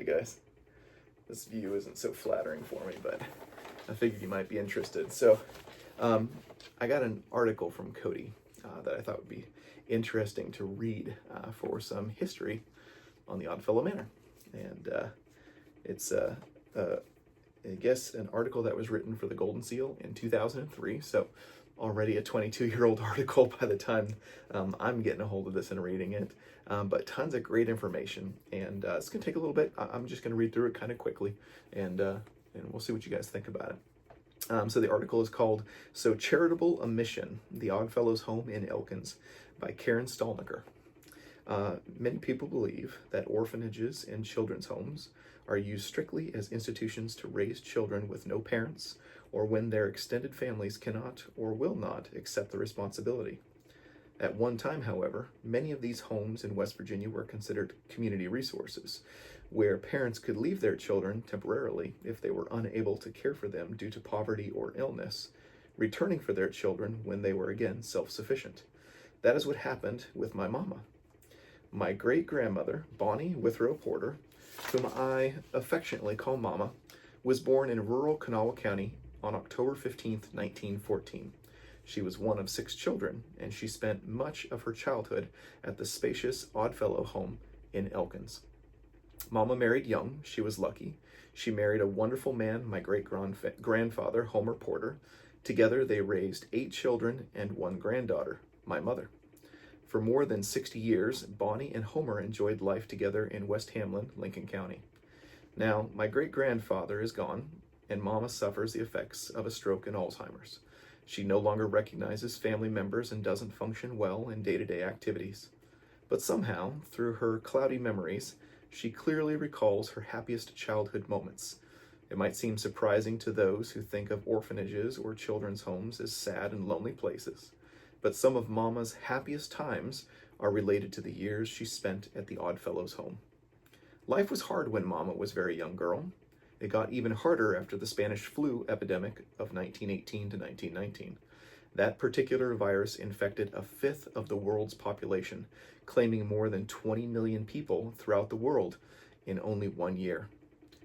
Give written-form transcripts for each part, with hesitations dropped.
guys. This view isn't so flattering for me, but I figured you might be interested. So I got an article from Cody that I thought would be interesting to read for some history on the Oddfellow Manor. And it's, I guess, an article that was written for the Goldenseal in 2003. So already a 22-year-old article by the time I'm getting a hold of this and reading it. But tons of great information. And it's going to take a little bit. I'm just going to read through it kind of quickly. And we'll see what you guys think about it. So the article is called So Charitable a Mission, The Oddfellows Home in Elkins by Karen Stalnaker. Many people believe that orphanages and children's homes are used strictly as institutions to raise children with no parents, or when their extended families cannot or will not accept the responsibility. At one time, however, many of these homes in West Virginia were considered community resources, where parents could leave their children temporarily if they were unable to care for them due to poverty or illness, returning for their children when they were again self-sufficient. That is what happened with my mama. My great-grandmother, Bonnie Withrow Porter, whom I affectionately call Mama, was born in rural Kanawha County on October 15, 1914. She was one of 6 children, and she spent much of her childhood at the spacious Oddfellow home in Elkins. Mama married young. She was lucky. She married a wonderful man, my great-grandfather, Homer Porter. Together they raised 8 children and 1 granddaughter, my mother. For more than 60 years, Bonnie and Homer enjoyed life together in West Hamlin, Lincoln County. Now, my great-grandfather is gone, and Mama suffers the effects of a stroke and Alzheimer's. She no longer recognizes family members and doesn't function well in day-to-day activities. But somehow, through her cloudy memories, she clearly recalls her happiest childhood moments. It might seem surprising to those who think of orphanages or children's homes as sad and lonely places, but some of Mama's happiest times are related to the years she spent at the Oddfellows home. Life was hard when Mama was a very young girl. It got even harder after the Spanish flu epidemic of 1918 to 1919. That particular virus infected a fifth of the world's population, claiming more than 20 million people throughout the world in only 1 year.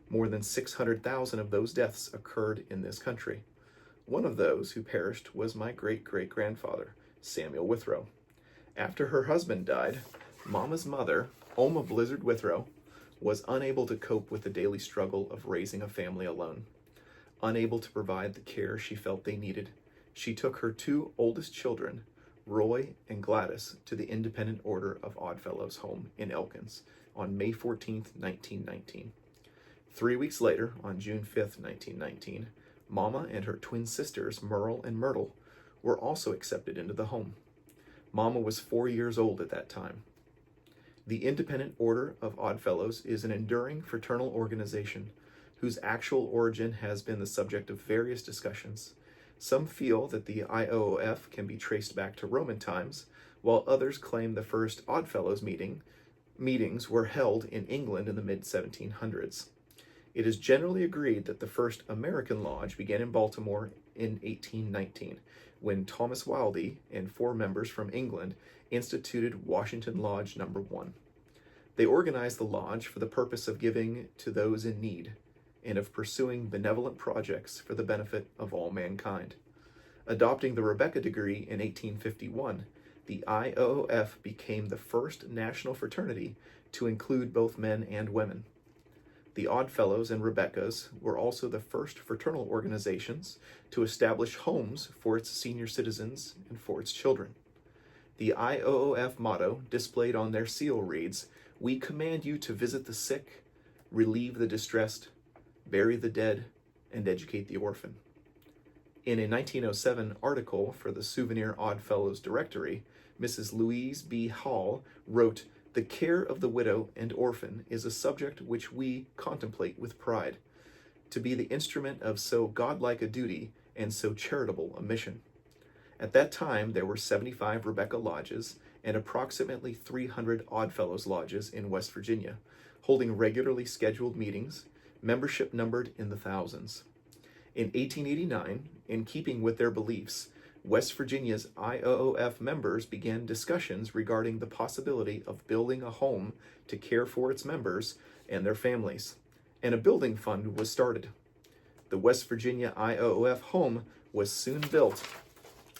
More than 600,000 of those deaths occurred in this country. One of those who perished was my great-great-grandfather, Samuel Withrow. After her husband died, Mama's mother, Oma Blizzard Withrow, was unable to cope with the daily struggle of raising a family alone. Unable to provide the care she felt they needed, she took her 2 oldest children, Roy and Gladys, to the Independent Order of Oddfellows home in Elkins on May 14, 1919. 3 weeks later, on June 5, 1919, Mama and her twin sisters, Merle and Myrtle, were also accepted into the home. Mama was 4 years old at that time. The Independent Order of Oddfellows is an enduring fraternal organization whose actual origin has been the subject of various discussions. Some feel that the IOOF can be traced back to Roman times, while others claim the first Oddfellows meetings were held in England in the mid-1700s. It is generally agreed that the first American lodge began in Baltimore in 1819, when Thomas Wildey and 4 members from England instituted Washington Lodge No. 1. They organized the lodge for the purpose of giving to those in need and of pursuing benevolent projects for the benefit of all mankind. Adopting the Rebecca degree in 1851, the IOOF became the first national fraternity to include both men and women. The Oddfellows and Rebeccas were also the first fraternal organizations to establish homes for its senior citizens and for its children. The IOOF motto displayed on their seal reads, "We command you to visit the sick, relieve the distressed, bury the dead, and educate the orphan." In a 1907 article for the Souvenir Oddfellows Directory, Mrs. Louise B. Hall wrote, "The care of the widow and orphan is a subject which we contemplate with pride, to be the instrument of so godlike a duty and so charitable a mission." At that time, there were 75 Rebecca lodges and approximately 300 Oddfellows lodges in West Virginia, holding regularly scheduled meetings, membership numbered in the thousands. In 1889, in keeping with their beliefs, West Virginia's IOOF members began discussions regarding the possibility of building a home to care for its members and their families, and a building fund was started. The West Virginia IOOF home was soon built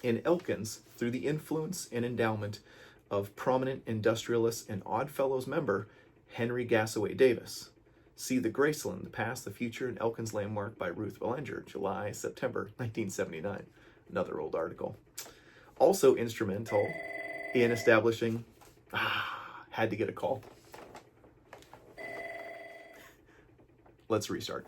in Elkins through the influence and endowment of prominent industrialist and Oddfellows member Henry Gassaway Davis. See The Graceland, The Past, the Future, and Elkins Landmark by Ruth Belanger, July-September 1979. Another old article. Also instrumental in establishing... had to get a call. Let's restart.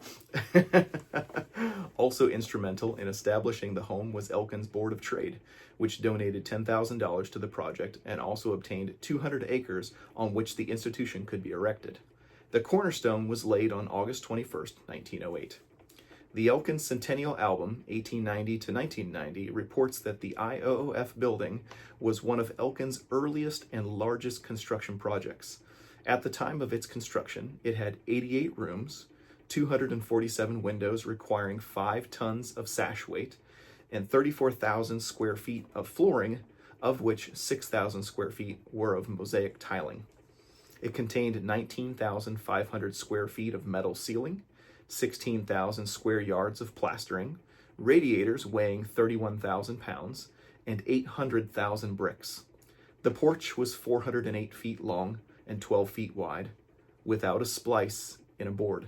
Also instrumental in establishing the home was Elkins Board of Trade, which donated $10,000 to the project and also obtained 200 acres on which the institution could be erected. The cornerstone was laid on August 21st, 1908. The Elkins Centennial Album, 1890 to 1990, reports that the IOOF building was one of Elkins' earliest and largest construction projects. At the time of its construction, it had 88 rooms, 247 windows requiring 5 tons of sash weight, and 34,000 square feet of flooring, of which 6,000 square feet were of mosaic tiling. It contained 19,500 square feet of metal ceiling, 16,000 square yards of plastering, radiators weighing 31,000 pounds, and 800,000 bricks. The porch was 408 feet long and 12 feet wide, without a splice in a board.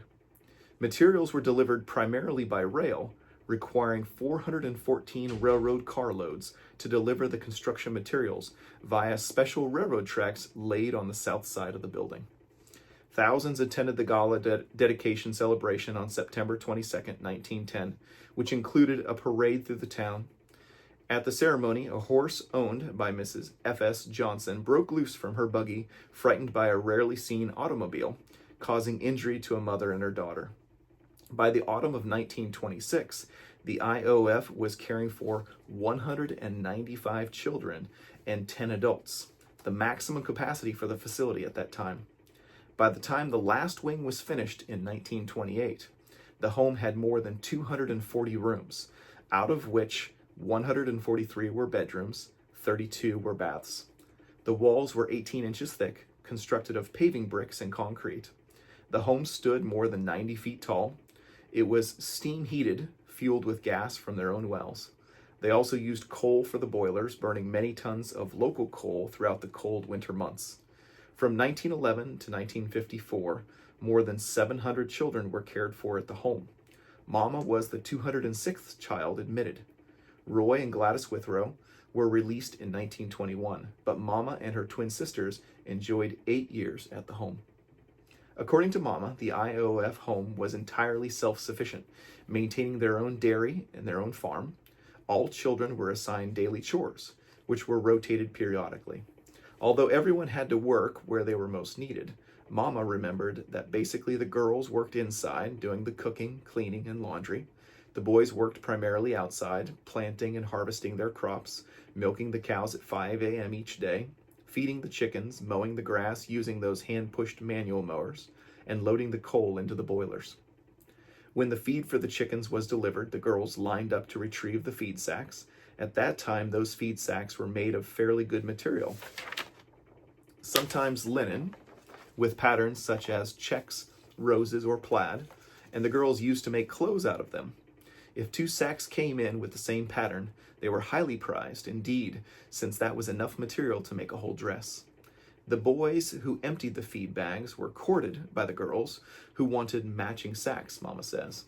Materials were delivered primarily by rail, requiring 414 railroad carloads to deliver the construction materials via special railroad tracks laid on the south side of the building. Thousands attended the gala dedication celebration on September 22, 1910, which included a parade through the town. At the ceremony, a horse owned by Mrs. F.S. Johnson broke loose from her buggy, frightened by a rarely seen automobile, causing injury to a mother and her daughter. By the autumn of 1926, the IOF was caring for 195 children and 10 adults, the maximum capacity for the facility at that time. By the time the last wing was finished in 1928, the home had more than 240 rooms, out of which 143 were bedrooms, 32 were baths. The walls were 18 inches thick, constructed of paving bricks and concrete. The home stood more than 90 feet tall. It was steam heated, fueled with gas from their own wells. They also used coal for the boilers, burning many tons of local coal throughout the cold winter months. From 1911 to 1954, more than 700 children were cared for at the home. Mama was the 206th child admitted. Roy and Gladys Withrow were released in 1921, but Mama and her twin sisters enjoyed 8 years at the home. According to Mama, the IOF home was entirely self-sufficient, maintaining their own dairy and their own farm. All children were assigned daily chores, which were rotated periodically. Although everyone had to work where they were most needed, Mama remembered that basically the girls worked inside, doing the cooking, cleaning, and laundry. The boys worked primarily outside, planting and harvesting their crops, milking the cows at 5 a.m. each day, feeding the chickens, mowing the grass using those hand-pushed manual mowers, and loading the coal into the boilers. When the feed for the chickens was delivered, the girls lined up to retrieve the feed sacks. At that time, those feed sacks were made of fairly good material, sometimes linen, with patterns such as checks, roses, or plaid, and the girls used to make clothes out of them. If 2 sacks came in with the same pattern, they were highly prized indeed, since that was enough material to make a whole dress. The boys who emptied the feed bags were courted by the girls who wanted matching sacks, Mama says.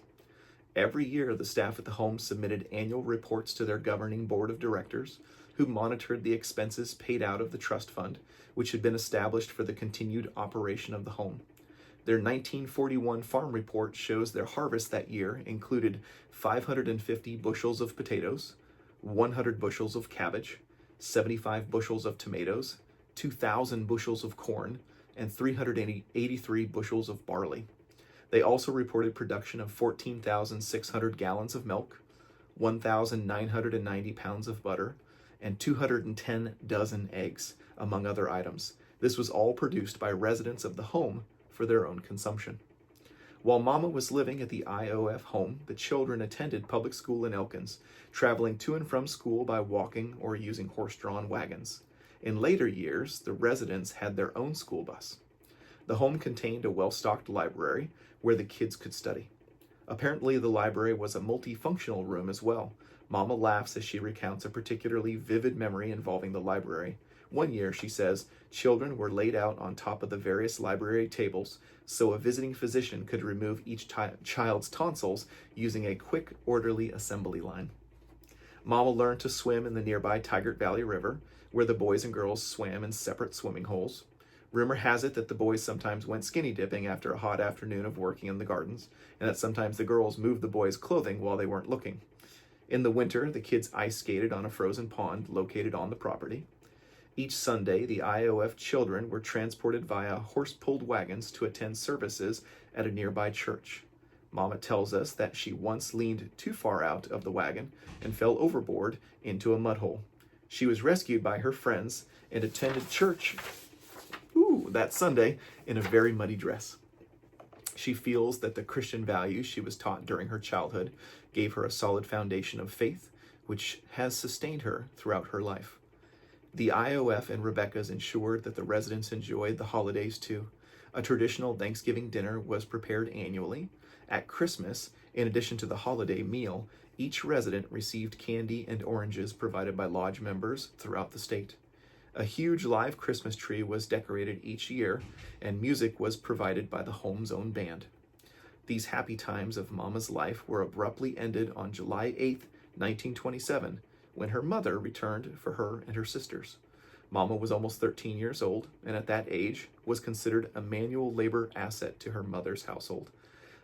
Every year, the staff at the home submitted annual reports to their governing board of directors, who monitored the expenses paid out of the trust fund, which had been established for the continued operation of the home. Their 1941 farm report shows their harvest that year included 550 bushels of potatoes, 100 bushels of cabbage, 75 bushels of tomatoes, 2,000 bushels of corn, and 383 bushels of barley. They also reported production of 14,600 gallons of milk, 1,990 pounds of butter, and 210 dozen eggs, among other items. This was all produced by residents of the home for their own consumption. While Mama was living at the IOF home, the children attended public school in Elkins, traveling to and from school by walking or using horse-drawn wagons. In later years, the residents had their own school bus. The home contained a well-stocked library where the kids could study. Apparently, the library was a multifunctional room as well. Mama laughs as she recounts a particularly vivid memory involving the library. One year, she says, children were laid out on top of the various library tables so a visiting physician could remove each child's tonsils using a quick, orderly assembly line. Mama learned to swim in the nearby Tigert Valley River, where the boys and girls swam in separate swimming holes. Rumor has it that the boys sometimes went skinny dipping after a hot afternoon of working in the gardens, and that sometimes the girls moved the boys' clothing while they weren't looking. In the winter, the kids ice skated on a frozen pond located on the property. Each Sunday, the IOF children were transported via horse-pulled wagons to attend services at a nearby church. Mama tells us that she once leaned too far out of the wagon and fell overboard into a mud hole. She was rescued by her friends and attended church that Sunday in a very muddy dress. She feels that the Christian values she was taught during her childhood gave her a solid foundation of faith, which has sustained her throughout her life. The IOF and Rebecca's ensured that the residents enjoyed the holidays too. A traditional Thanksgiving dinner was prepared annually. At Christmas, in addition to the holiday meal, each resident received candy and oranges provided by lodge members throughout the state. A huge live Christmas tree was decorated each year, and music was provided by the home's own band. These happy times of Mama's life were abruptly ended on July 8, 1927, when her mother returned for her and her sisters. Mama was almost 13 years old, and at that age was considered a manual labor asset to her mother's household.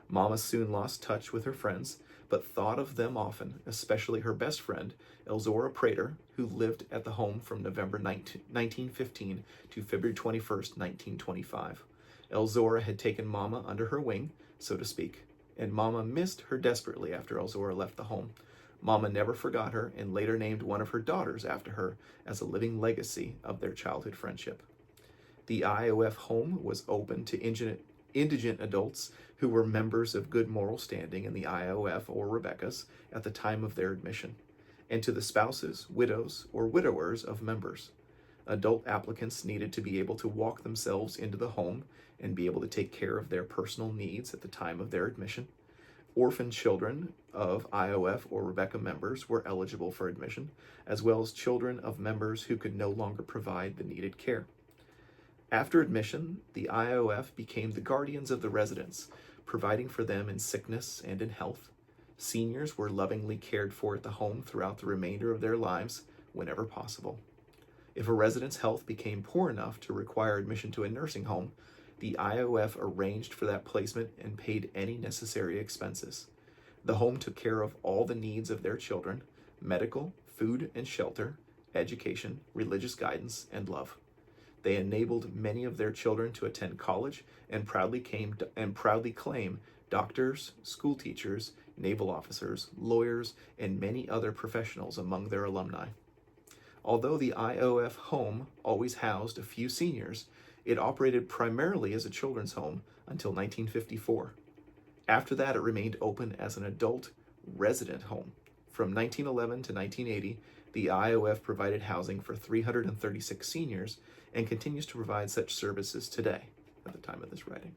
Mama soon lost touch with her friends, but thought of them often, especially her best friend, Elzora Prater, who lived at the home from November 1915 to February 21, 1925. Elzora had taken Mama under her wing, so to speak, and Mama missed her desperately after Elzora left the home. Mama never forgot her and later named one of her daughters after her as a living legacy of their childhood friendship. The IOF home was open to indigent adults who were members of good moral standing in the IOF or Rebecca's at the time of their admission, and to the spouses, widows, or widowers of members. Adult applicants needed to be able to walk themselves into the home and be able to take care of their personal needs at the time of their admission. Orphan children of IOF or Rebecca members were eligible for admission, as well as children of members who could no longer provide the needed care. After admission, the IOF became the guardians of the residents, providing for them in sickness and in health. Seniors were lovingly cared for at the home throughout the remainder of their lives, whenever possible. If a resident's health became poor enough to require admission to a nursing home, the IOF arranged for that placement and paid any necessary expenses. The home took care of all the needs of their children: medical, food and shelter, education, religious guidance, and love. They enabled many of their children to attend college and proudly claim doctors, school teachers, naval officers, lawyers, and many other professionals among their alumni. Although the IOF home always housed a few seniors, it operated primarily as a children's home until 1954. After that, it remained open as an adult resident home. From 1911 to 1980, the IOF provided housing for 336 seniors and continues to provide such services today at the time of this writing.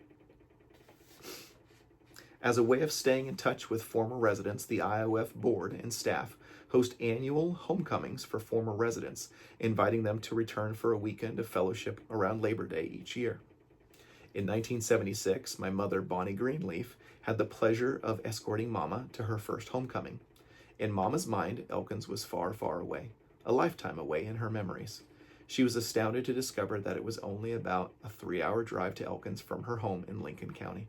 As a way of staying in touch with former residents, the IOF board and staff host annual homecomings for former residents, inviting them to return for a weekend of fellowship around Labor Day each year. In 1976, my mother, Bonnie Greenleaf, had the pleasure of escorting Mama to her first homecoming. In Mama's mind, Elkins was far, far away, a lifetime away in her memories. She was astounded to discover that it was only about a 3-hour drive to Elkins from her home in Lincoln County.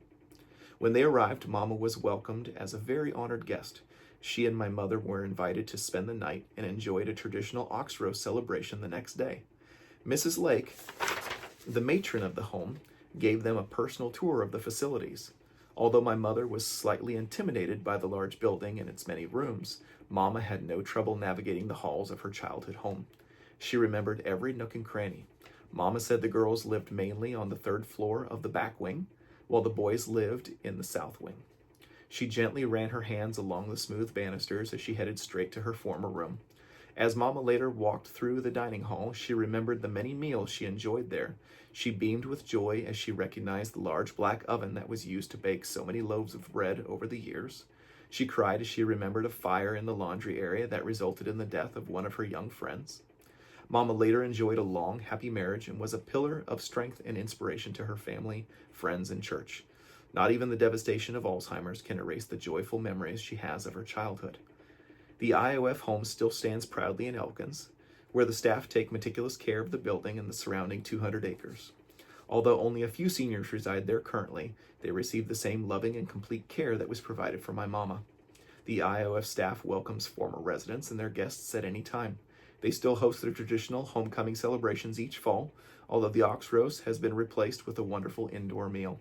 When they arrived, Mama was welcomed as a very honored guest. She and my mother were invited to spend the night and enjoyed a traditional ox roast celebration the next day. Mrs. Lake, the matron of the home, gave them a personal tour of the facilities. Although my mother was slightly intimidated by the large building and its many rooms, Mama had no trouble navigating the halls of her childhood home. She remembered every nook and cranny. Mama said the girls lived mainly on the 3rd floor of the back wing. while the boys lived in the south wing. She gently ran her hands along the smooth banisters as she headed straight to her former room. As Mama later walked through the dining hall, she remembered the many meals she enjoyed there. She beamed with joy as she recognized the large black oven that was used to bake so many loaves of bread over the years. She cried as she remembered a fire in the laundry area that resulted in the death of one of her young friends. Mama later enjoyed a long, happy marriage and was a pillar of strength and inspiration to her family, friends, and church. Not even the devastation of Alzheimer's can erase the joyful memories she has of her childhood. The IOF home still stands proudly in Elkins, where the staff take meticulous care of the building and the surrounding 200 acres. Although only a few seniors reside there currently, they receive the same loving and complete care that was provided for my mama. The IOF staff welcomes former residents and their guests at any time. They still host their traditional homecoming celebrations each fall, although the ox roast has been replaced with a wonderful indoor meal.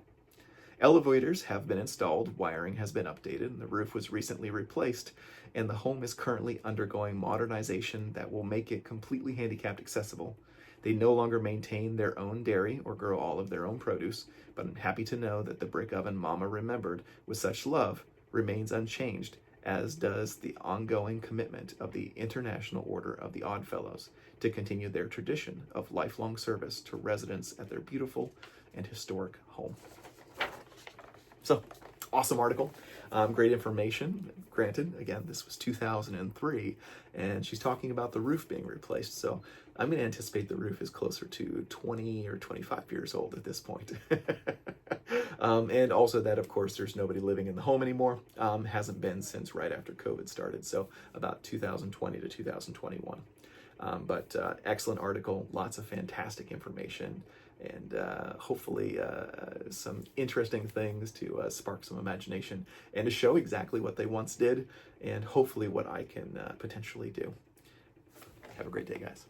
Elevators have been installed, wiring has been updated, and the roof was recently replaced, and the home is currently undergoing modernization that will make it completely handicapped accessible. They no longer maintain their own dairy or grow all of their own produce, but I'm happy to know that the brick oven Mama remembered with such love remains unchanged, as does the ongoing commitment of the International Order of the Oddfellows to continue their tradition of lifelong service to residents at their beautiful and historic home. So, awesome article. Great information. Granted, again, this was 2003, and she's talking about the roof being replaced. So I'm going to anticipate the roof is closer to 20 or 25 years old at this point. And also that, of course, there's nobody living in the home anymore. Hasn't been since right after COVID started, so about 2020 to 2021. But excellent article, lots of fantastic information, and hopefully some interesting things to spark some imagination and to show exactly what they once did and hopefully what I can potentially do. Have a great day, guys.